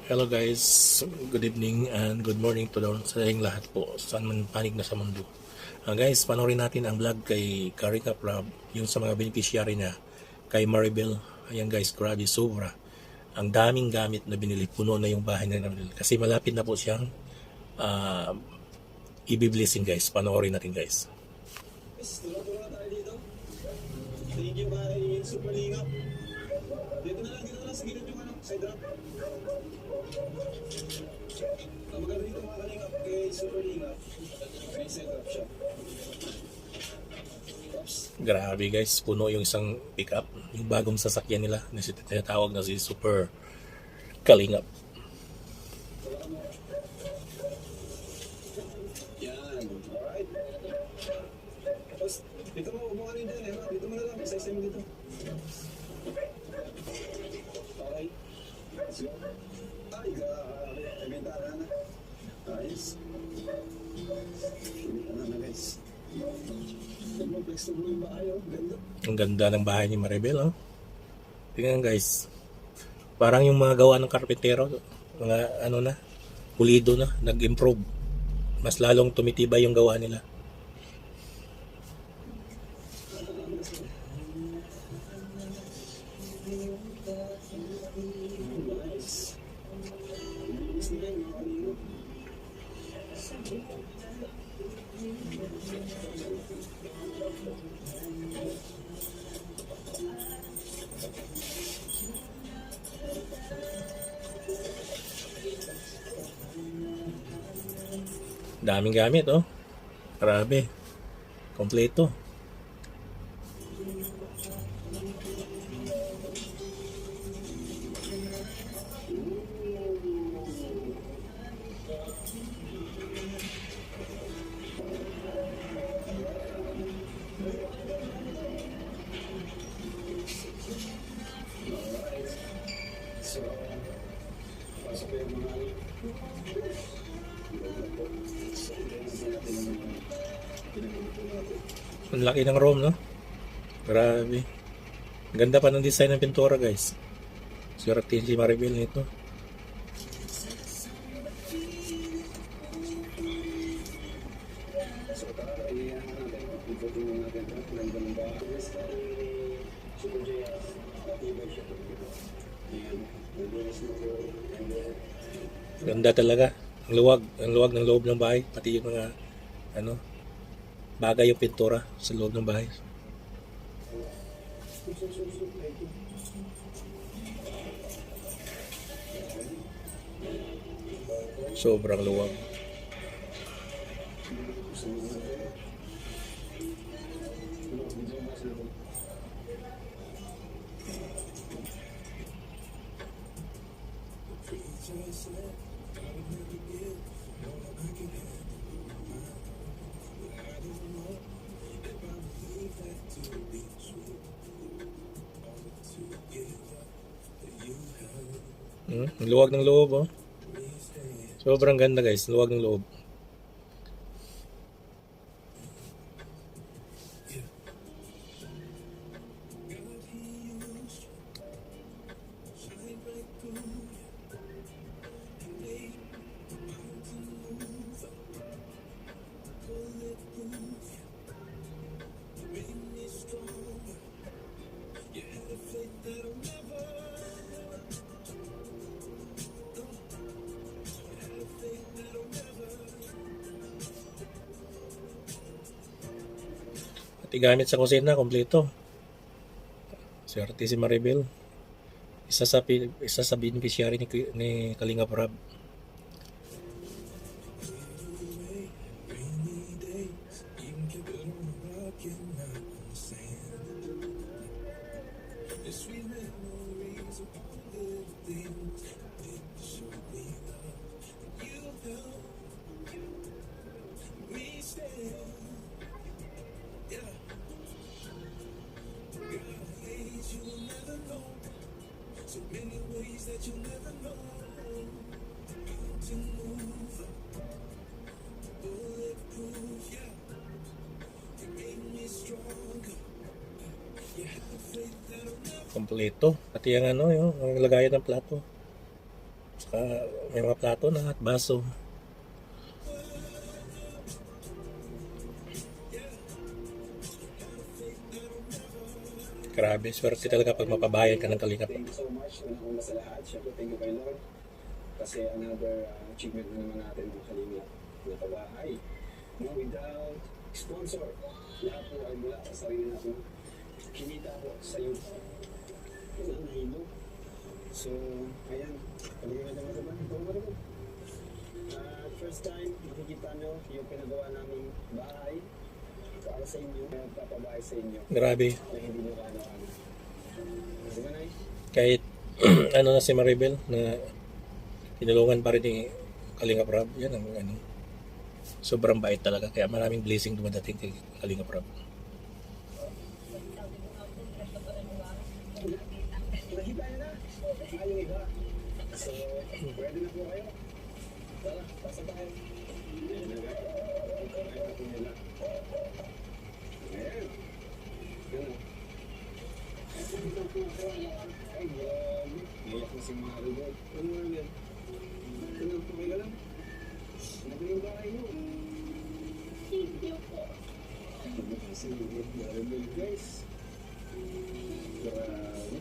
Hello guys, good evening and good morning to sa inyong lahat po saan man panig na sa mundo. Guys, panoorin natin ang vlog kay Karika Prab, yung sa mga beneficiary niya, kay Maribel. Ayan guys, grabe, sobra. Ang daming gamit na binili, puno na yung bahay na binili. Kasi malapit na po siyang i-blessing guys. Panoorin natin guys. Tulong-tulong tayo dito. Thank you kay Super Liga. Dito na lang sa gilid yung side drop. Maganda dito mga kalingap kay Super Liga. May side drop siya. Grabe guys, puno yung isang pickup, yung bagong sasakyan nila na tinatawag na si Super Kalingap. Yan. Alright. Tapos, dito mo, umuha rin dyan eh. Dito mo na lang. Isa-isa mo dito. Okay. Let's go. Ay, grabe. Nagintara na. Ayos. Hindi na guys. Mag-flexible yung bahay, oh. Ganda. Ang ganda ng bahay ni Maribel, oh. Tingnan guys. Parang yung mga gawa ng karpentero, mga ano na, pulido na, nag-improve. Mas lalong tumitibay yung gawa nila. Nice. Nice na yung mga kalingap. Daming gamit, oh. Grabe. Kompleto. So, pasok ko yung mga Ang laki ng room, no? Grabe. Ang ganda pa ng design ng pintura, guys. Swerte si Maribel nito. So, tara, iyan natin. Ikutin mo natin ito. Ganda ng bahay. Super J, matibay siya. Ayan. Naglinis mo ko. And then, Ganda talaga. Ang luwag ng loob ng bahay. Pati yung mga, ano, bagay yung pintura sa loob ng bahay. Sobrang luwag. Ang luwag ng loob, oh. Sobrang ganda, guys. Luwag ng loob. Pati gamit sa kusina, kompleto. Swerte si Maribel. Isa sa beneficiary ni Kalingap Rab. Kompleto. Pati yung ano, yung lagayan ng plato. Saka may mga plato na at baso. Grabe, swerte talaga pag mapabayan ka ng Kalingap. Thank you so much. Una sa lahat, syempre thank you kay Lord. Kasi another achievement na naman natin mga Kalingap na pabahay. No, without sponsor, lahat po ay mula sa sarili natin. Kinita po sa YouTube. Kailan nahilo. So, ayan. Pag-iwan naman naman. Ito naman. First time, makikita nyo yung pinagawa naming bahay para sa inyo. Papabahay sa inyo. Grabe. Na hindi nyo kano-ano. Di ba, Nay? Kahit ano na si Maribel na tinulungan pa rin ni Kalingap Rob, yan ang ano. Sobrang bait talaga. Kaya maraming blessing dumadating kay Kalingap Rob. Nakita nyo na? Yung iba. So, ready na po kayo? Tara, pasa tayo. Ayan na guys. Ayan na po nila. Ayan. Ayan na. Ay, grabe. Ngayak na si Maribel. Ano Maribel? Ano po kayo lang? Ano po yung bahay nyo? Thank you po. Si Maribel guys. Grabe.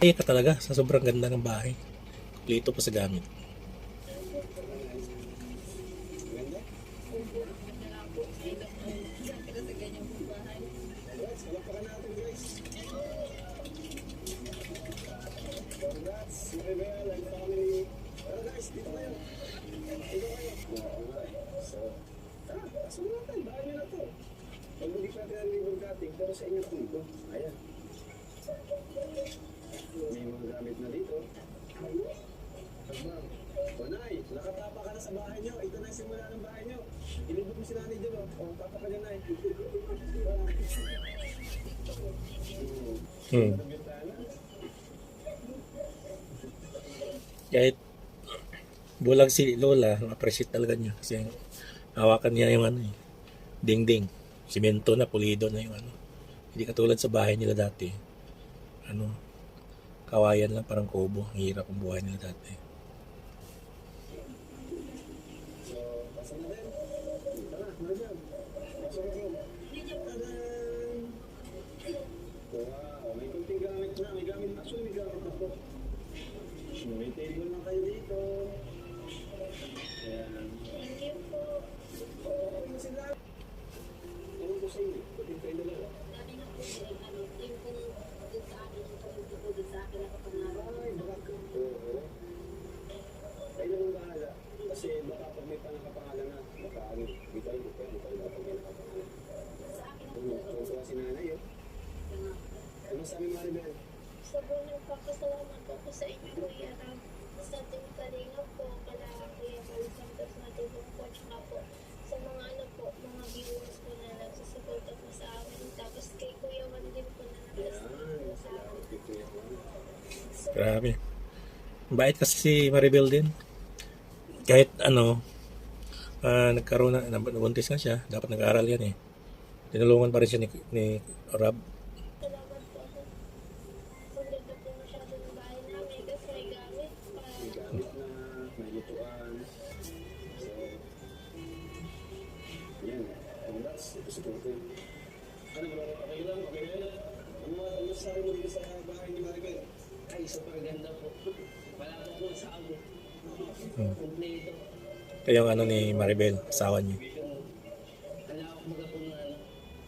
Ay ka talaga sa sobrang ganda ng bahay. Kumpleto pa sa gamit. Ganda? Ganda lang po. Dati ko sa ganyan po bahay. Congrats, palakpakan natin guys. Congrats, Maribel and family. Tara guys, dito kayo. Dito kayo. So, tara, pasok na natin. Bahay nyo na to. Pag hindi pa natin ang ribbon cutting, pero sa inyo na dito. Ayan. May mga gamit na dito. Nay, nakatapa ka na sa bahay nyo. Ito na yung simula ng bahay nyo. Ilibot mo si nanay dyan, o. O, tapa ka dyan, Nay. Hmm. Kahit bulag si Lola, appreciate talaga niya. Kasi hawakan niya yung ano eh. Dingding. Simento na, pulido na yung ano. Hindi katulad sa bahay nila dati. Ano, kawayan lang, parang kubo. Ang hirap ang buhay nila dati. So, pasok na din. Tara, Maribel. Pasok na din. Tadaan! Wow, may kunting gamit na. May gamit. Actually, may gamit na po. May table na kayo dito. Ayan. Thank you po. Oo, okay na sila. Ano ko sa inyo? Kunting kayo dalawa. Dati na po yung ano, yung kung dun sa akin, yung pagpunta po dun sa akin na kapangarap. Ay, baka. Oo. Kayo nang bahala. Kasi baka pag may panakapangalan na, baka ano, di tayo dapat may nakapangalan. Sa akin na po. Tuwa si nanay, eh. Ano sabi Maribel? Sobrang nagpapasalamat po ako sa inyo, Kuya Ram. Sa ating kalinga po, kala Kuya Carl Santos na tibong po, tsaka po sa mga ano po, mga viewers po na nagsusuporta po sa amin. Tapos kay Kuya Juan din po na nagsusuporta po sa amin. Salamat kay Kuya Juan. Grabe. Bait kasi si Maribel din. Kahit ano, nagkaroon na, nabuntis nga siya, dapat nag-aaral yan eh. Tinulungan pa rin siya ni Rob. Salamat po ako. Ang ganda po masyado ng bahay namin kasi may gamit pa. May gamit na, may lutuan. So, yan. Congrats. Ito si Kuya. Ano ba? Okay lang? Okay na yun? Ano sabi mo dito sa bahay ni Maribel? Ay, super ganda po. Wala po po sa ako. Kompleto. Ito yung ano ni Maribel, asawa niya. Kalawak mga po na ano.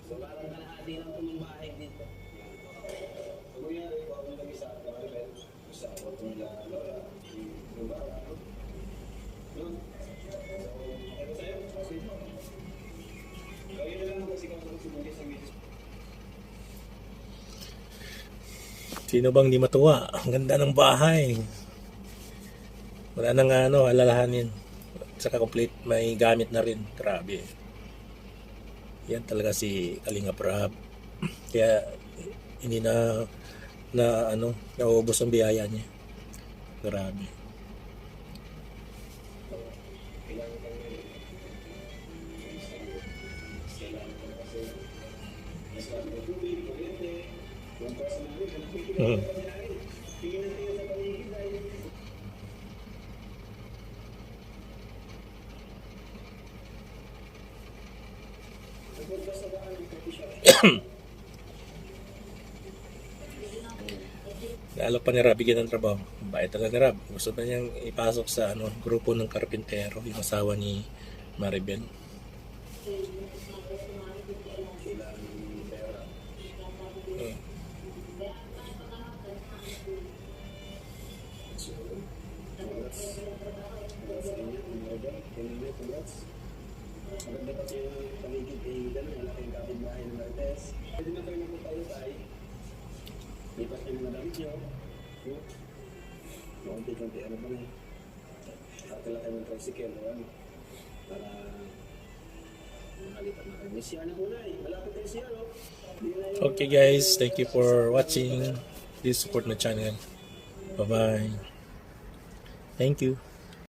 So parang kalahati lang po ng bahay dito. Ano yan? Ikaw ang nag isa Maribel. Isa ako nila Lola. Yung bata. No? So, okay ba sa'yo? Kasi, gawin na lang kasi kung sumuli sa video. Sino bang di matuwa? Ang ganda ng bahay. Wala nang ano, alalahanin. Saka complete, may gamit na rin. Grabe. Yan talaga si Kalingap Rob. Kaya hindi na ano, nauubos ang biyaya niya. Grabe. Kailangan kang may kailangan kang kasi mas marami ng tubig, kuryente, yung personal, tingin natin sa paligid. Lalo pa ni Rab, bigyan ng trabaho. Bait talaga ni Rab. Gusto pa niyang ipasok sa grupo ng karpintero, yung asawa ni Maribel. Kailangan ng pera. Hmm. So, congrats. Congrats sa inyo, Maribel. Kanina, congrats. Maganda kasi yung paligid kay gano'n, malaking kapitbahay ng Marites. Pwede na kayo magpunta tayo. Lipas kayo ng madami nyo. Maunti-kunti, ano ba na? Kakala kayo ng tricycle, o ano? Para makalipat na kayo. May siya na po na eh. Malapit tayo siya, no? Okay guys, thank you for watching. Please support my channel. Bye-bye. Thank you.